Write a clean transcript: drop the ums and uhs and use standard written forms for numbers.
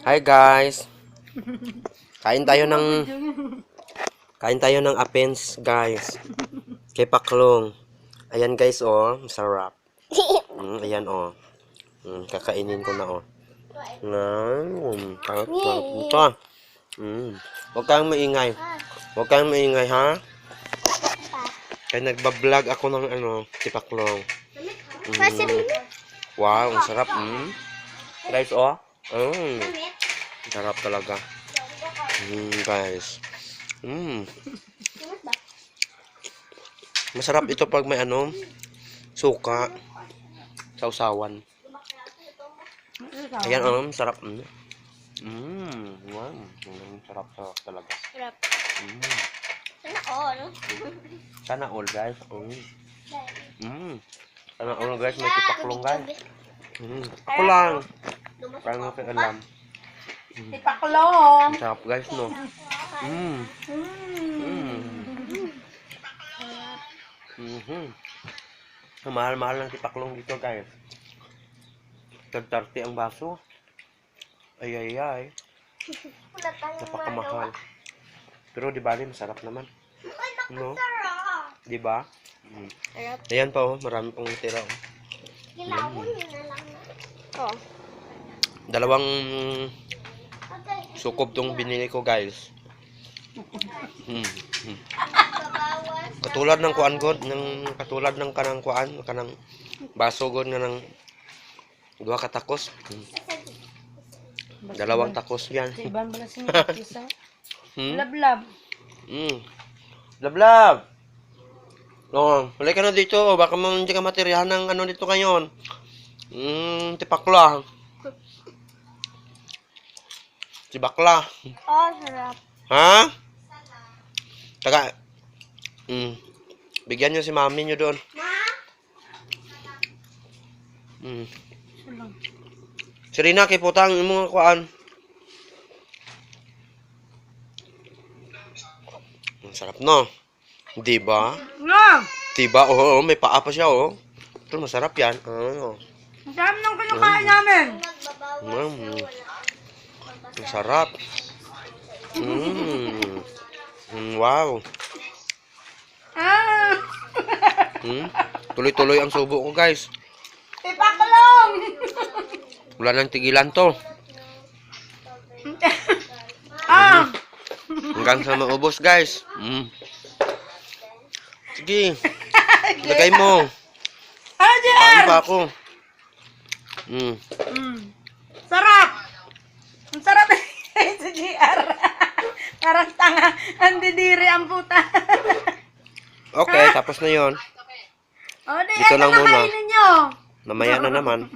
Hi guys. Kain tayo ng apens, guys. Kay Paklong. Ayan guys, oh, masarap. Ayan oh. Kakainin ko na oh. Sarap ito. Huwag kang maingay. Huwag kang maingay, ha? Kaya nagbablog ako ng kay Paklong. Wow, ang sarap. Guys, oh. Sarap talaga. Guys. Masarap ito pag may suka. Sausawan. Ayan, sarap. Wow. Sarap talaga. Sarap. Sana all. Sana all, guys. Sana all, guys. May tipaklong, guys. Ako lang. Kaya mo kayo alam. Tipaklong. Sarap, guys, no? Mahal-mahal ng tipaklong dito, guys. 30 ang baso. Ay. Napakamahal. Pero di ba masarap naman? No? Di ba? Ayan pa oh, marami pong tira oh. Gilawon yun na lang. Oh. Dalawang sukob tong binili ko, guys. Katulad ng kuan god, katulad ng kanang baso god nga ng duha ka takos. Dalawang takos yan. Ibang balasing isa. Lablab. Lablab. Oh, balik ka na dito. Baka hindi ka matiryahan ng dito ngayon. Tipakla. Tibakla. Oh, sarap. Ha? Taga. Bigyan nyo si mami nyo doon. Serena, kay putang mga kuan. Ang sarap no. Di ba? No. Diba? Oo, may paa pa siya oh. Ito masarap yan. Ang dami ng kinukain namin. Ang sarap. Wow. Tuloy-tuloy ang subo ko, guys. Tipaklong. Wala nang tigilan to. Hanggang sa maubos, guys. Sige. Lagay mo. Kain pa ako. Sarap. Ang sarap sa GR. Parang tanga. Andidiri ang puta. Okay, tapos na yon. O, di, Dito lang muna. kainin nyo. Mamaya na naman.